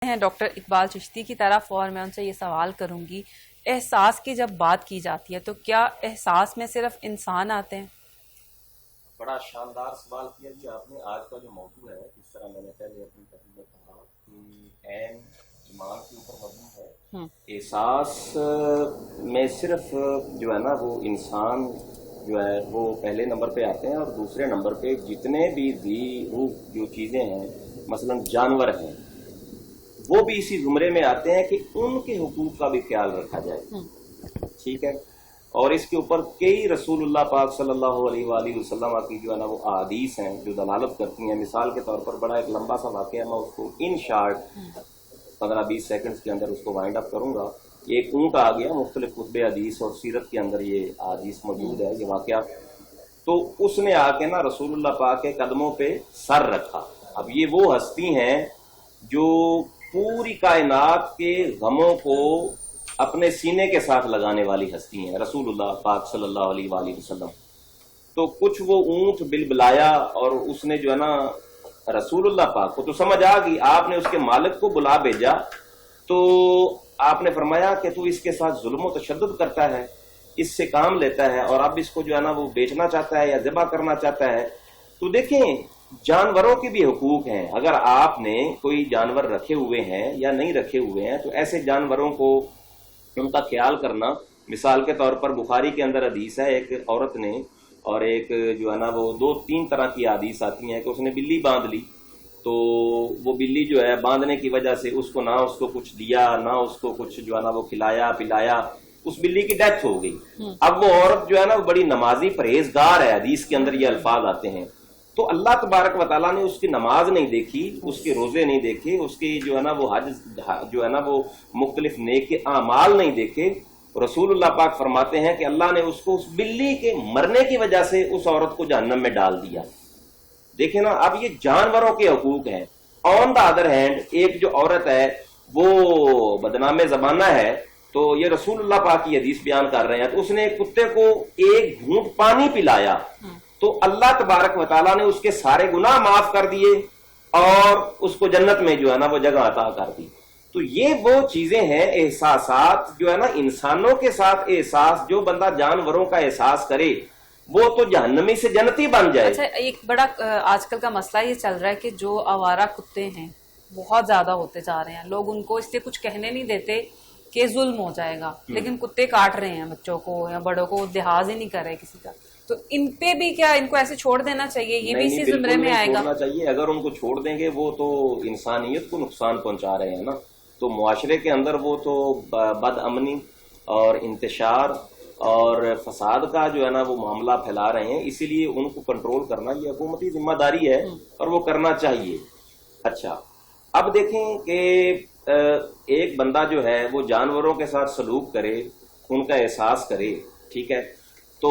ہیں ڈاکٹر اقبال چشتی کی طرف اور میں ان سے یہ سوال کروں گی، احساس کی جب بات کی جاتی ہے تو کیا احساس میں صرف انسان آتے ہیں؟ بڑا شاندار سوال کیا جی آپ نے. آج کا جو موضوع ہے، جس طرح میں نے پہلے اپنی تقریر میں کہا کہ عین ایمان کے اوپر مبنی ہے. احساس میں صرف جو ہے نا وہ انسان جو ہے وہ پہلے نمبر پہ آتے ہیں، اور دوسرے نمبر پہ جتنے بھی ذی روح جو چیزیں ہیں، مثلا جانور ہیں، وہ بھی اسی زمرے میں آتے ہیں کہ ان کے حقوق کا بھی خیال رکھا جائے. ٹھیک ہے. اور اس کے اوپر کئی رسول اللہ پاک صلی اللہ علیہ وآلہ وسلم کی جو ہے نا وہ احادیث ہیں جو دلالت کرتی ہیں. مثال کے طور پر بڑا ایک لمبا سا واقعہ، میں اس کو ان شارٹ 15-20 سیکنڈز کے اندر اس کو وائنڈ اپ کروں گا. ایک اونٹ آ گیا، مختلف کتب حدیث اور سیرت کے اندر یہ حدیث موجود ہے، یہ واقعہ. تو اس نے آ کے نا رسول اللہ پاک کے قدموں پہ سر رکھا. اب یہ وہ ہستی ہیں جو پوری کائنات کے غموں کو اپنے سینے کے ساتھ لگانے والی ہستی ہیں، رسول اللہ پاک صلی اللہ علیہ وآلہ وسلم. تو کچھ وہ اونٹ بلبلایا، اور اس نے جو ہے نا رسول اللہ پاک کو تو سمجھ آ گئی، آپ نے اس کے مالک کو بلا بھیجا. تو آپ نے فرمایا کہ تو اس کے ساتھ ظلم و تشدد کرتا ہے، اس سے کام لیتا ہے، اور اب اس کو جو ہے نا وہ بیچنا چاہتا ہے یا ذبح کرنا چاہتا ہے. تو دیکھیں، جانوروں کے بھی حقوق ہیں. اگر آپ نے کوئی جانور رکھے ہوئے ہیں یا نہیں رکھے ہوئے ہیں تو ایسے جانوروں کو ان کا خیال کرنا. مثال کے طور پر بخاری کے اندر حدیث ہے، ایک عورت نے اور ایک جو ہے نا وہ 2-3 طرح کی حدیث آتی ہیں کہ اس نے بلی باندھ لی. تو وہ بلی جو ہے باندھنے کی وجہ سے اس کو نہ اس کو کچھ دیا، نہ اس کو کچھ جو ہے نا وہ کھلایا پلایا، اس بلی کی ڈیتھ ہو گئی. اب وہ عورت جو ہے نا وہ بڑی نمازی پرہیزگار ہے، حدیث کے اندر یہ الفاظ آتے ہیں. تو اللہ تبارک و تعالیٰ نے اس کی نماز نہیں دیکھی، اس کے روزے نہیں دیکھے، اس کی جو ہے نا وہ حج جو ہے نا وہ مختلف نیک اعمال نہیں دیکھے. رسول اللہ پاک فرماتے ہیں کہ اللہ نے اس کو اس بلی کے مرنے کی وجہ سے اس عورت کو جہنم میں ڈال دیا. دیکھیں نا، اب یہ جانوروں کے حقوق ہیں. آن دا ادر ہینڈ ایک جو عورت ہے وہ بدنام زمانہ ہے، تو یہ رسول اللہ پاک کی حدیث بیان کر رہے ہیں. تو اس نے کتے کو ایک گھونٹ پانی پلایا تو اللہ تبارک و تعالیٰ نے اس کے سارے گناہ معاف کر دیے اور اس کو جنت میں جو ہے نا وہ جگہ عطا کر دی. تو یہ وہ چیزیں ہیں، احساسات جو ہے نا انسانوں کے ساتھ احساس. جو بندہ جانوروں کا احساس کرے وہ تو جہنمی سے جنتی بن جائے. اچھا، ایک بڑا آج کل کا مسئلہ یہ چل رہا ہے کہ جو آوارہ کتے ہیں بہت زیادہ ہوتے جا رہے ہیں. لوگ ان کو اس لیے کچھ کہنے نہیں دیتے کہ ظلم ہو جائے گا، لیکن کتے کاٹ رہے ہیں بچوں کو یا بڑوں کو، لحاظ ہی نہیں کر رہے کسی کا. تو ان پہ بھی کیا ان کو ایسے چھوڑ دینا چاہیے؟ یہ بھی اسی زمرے میں آئے گا؟ چاہیے. اگر ان کو چھوڑ دیں گے وہ تو انسانیت کو نقصان پہنچا رہے ہیں نا. تو معاشرے کے اندر وہ تو بد امنی اور انتشار اور فساد کا جو ہے نا وہ معاملہ پھیلا رہے ہیں. اسی لیے ان کو کنٹرول کرنا یہ حکومتی ذمہ داری ہے اور وہ کرنا چاہیے. اچھا، اب دیکھیں کہ ایک بندہ جو ہے وہ جانوروں کے ساتھ سلوک کرے، ان کا احساس کرے، ٹھیک ہے، تو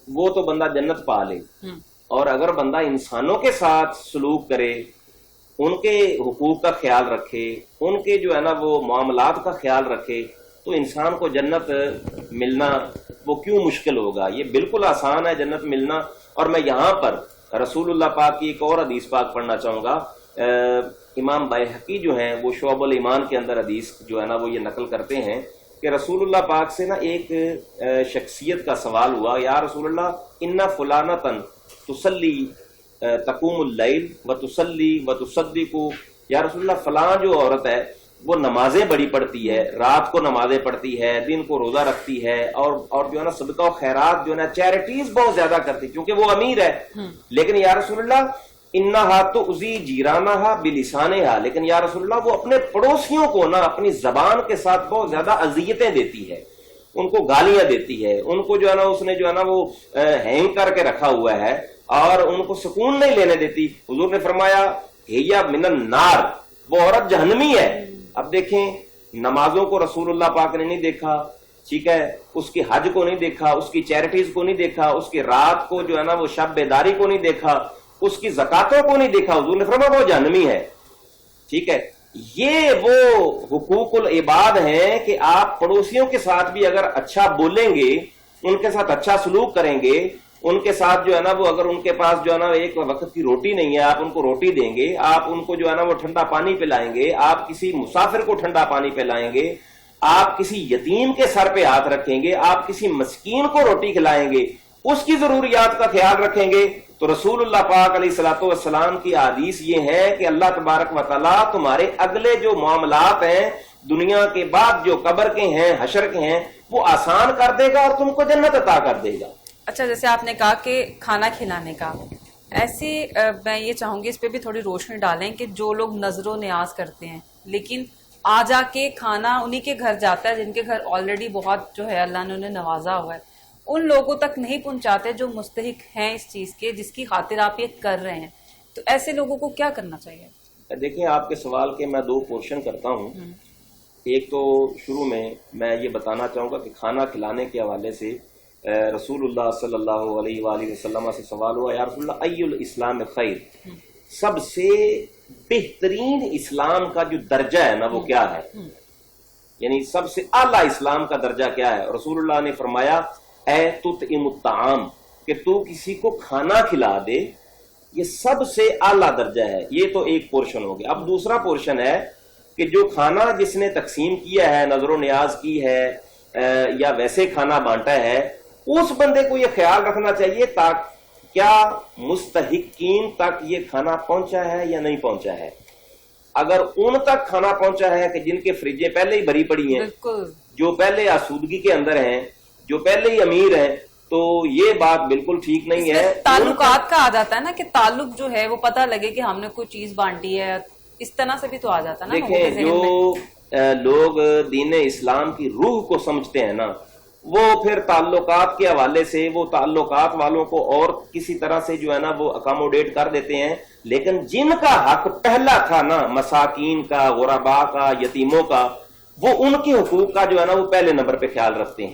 وہ تو بندہ جنت پا لے. اور اگر بندہ انسانوں کے ساتھ سلوک کرے، ان کے حقوق کا خیال رکھے، ان کے جو ہے نا وہ معاملات کا خیال رکھے، تو انسان کو جنت ملنا وہ کیوں مشکل ہوگا؟ یہ بالکل آسان ہے جنت ملنا. اور میں یہاں پر رسول اللہ پاک کی ایک اور حدیث پاک پڑھنا چاہوں گا. امام بیہقی جو ہیں وہ شعب الایمان کے اندر حدیث جو ہے نا وہ یہ نقل کرتے ہیں کہ رسول اللہ پاک سے نا ایک شخصیت کا سوال ہوا، یا رسول اللہ ان فلانتن تصلی تقوم اللیل و تصلی و تصدق. یا رسول اللہ فلاں جو عورت ہے وہ نمازیں بڑی پڑھتی ہے، رات کو نمازیں پڑھتی ہے، دن کو روزہ رکھتی ہے، اور جو ہے نا صدقہ و خیرات جو ہے نا چیریٹیز بہت زیادہ کرتی، کیونکہ وہ امیر ہے. لیکن یا رسول اللہ انہا تؤذی جیرانہا بلسانہا، لیکن یا رسول اللہ وہ اپنے پڑوسیوں کو نا اپنی زبان کے ساتھ بہت زیادہ اذیتیں دیتی ہے، ان کو گالیاں دیتی ہے، ان کو جو ہے نا اس نے جو ہے نا وہ ہینگ کر کے رکھا ہوا ہے اور ان کو سکون نہیں لینے دیتی. حضور نے فرمایا ہیا من النار، وہ عورت جہنمی ہے. اب دیکھیں، نمازوں کو رسول اللہ پاک نے نہیں دیکھا، ٹھیک ہے، اس کی حج کو نہیں دیکھا، اس کی چیریٹیز کو نہیں دیکھا، اس کی رات کو جو ہے نا وہ شب بیداری کو نہیں دیکھا، اس کی زکاتوں کو نہیں دیکھا. حضور نے فرمایا وہ جہنمی ہے. ٹھیک ہے، یہ وہ حقوق العباد ہیں کہ آپ پڑوسیوں کے ساتھ بھی اگر اچھا بولیں گے، ان کے ساتھ اچھا سلوک کریں گے، ان کے ساتھ جو ہے نا وہ اگر ان کے پاس جو ہے نا ایک وقت کی روٹی نہیں ہے، آپ ان کو روٹی دیں گے، آپ ان کو جو ہے نا وہ ٹھنڈا پانی پلائیں گے، آپ کسی مسافر کو ٹھنڈا پانی پلائیں گے، آپ کسی یتیم کے سر پہ ہاتھ رکھیں گے، آپ کسی مسکین کو روٹی کھلائیں گے، اس کی ضروریات کا خیال رکھیں گے، تو رسول اللہ پاک علیہ الصلوۃ والسلام کی حدیث یہ ہے کہ اللہ تبارک و تعالیٰ تمہارے اگلے جو معاملات ہیں دنیا کے بعد جو قبر کے ہیں، حشر کے ہیں، وہ آسان کر دے گا اور تم کو جنت عطا کر دے گا۔ اچھا، جیسے آپ نے کہا کہ کھانا کھلانے کا، ایسے میں یہ چاہوں گی اس پہ بھی تھوڑی روشنی ڈالیں کہ جو لوگ نظر و نیاز کرتے ہیں لیکن آ جا کے کھانا انہی کے گھر جاتا ہے جن کے گھر آلریڈی بہت جو ہے اللہ نے انہیں نوازا ہوا ہے، ان لوگوں تک نہیں پہنچاتے جو مستحق ہیں اس چیز کے جس کی خاطر آپ یہ کر رہے ہیں، تو ایسے لوگوں کو کیا کرنا چاہیے؟ دیکھیں، آپ کے سوال کے میں دو پورشن کرتا ہوں۔ ایک تو شروع میں یہ بتانا چاہوں گا کہ کھانا کھلانے کے حوالے سے رسول اللہ صلی اللہ علیہ وآلہ وسلم سے سوال ہوا، یا رسول اللہ ای الاسلام خیر، سب سے بہترین اسلام کا جو درجہ ہے نا وہ کیا ہے، یعنی سب سے اعلیٰ اسلام کا درجہ کیا ہے؟ رسول اللہ نے فرمایا اے تطعم الطعام، کہ تو کسی کو کھانا کھلا دے، یہ سب سے اعلیٰ درجہ ہے۔ یہ تو ایک پورشن ہو گیا۔ اب دوسرا پورشن ہے کہ جو کھانا جس نے تقسیم کیا ہے، نظر و نیاز کی ہے یا ویسے کھانا بانٹا ہے، اس بندے کو یہ خیال رکھنا چاہیے کیا مستحقین تک یہ کھانا پہنچا ہے یا نہیں پہنچا ہے۔ اگر ان تک کھانا پہنچا ہے کہ جن کے فریجیں پہلے ہی بھری پڑی ہیں، جو پہلے آسودگی کے اندر ہیں، جو پہلے ہی امیر ہیں، تو یہ بات بالکل ٹھیک نہیں ہے۔ تعلقات کا آ جاتا ہے نا کہ تعلق جو ہے وہ پتہ لگے کہ ہم نے کوئی چیز بانٹی ہے، اس طرح سے بھی تو آ جاتا ہے نا۔ دیکھیں، جو لوگ دین اسلام کی روح کو سمجھتے ہیں نا، وہ پھر تعلقات کے حوالے سے وہ تعلقات والوں کو اور کسی طرح سے جو ہے نا وہ اکاموڈیٹ کر دیتے ہیں، لیکن جن کا حق پہلا تھا نا، مساکین کا، غرباء کا، یتیموں کا، وہ ان کے حقوق کا جو ہے نا وہ پہلے نمبر پہ خیال رکھتے ہیں۔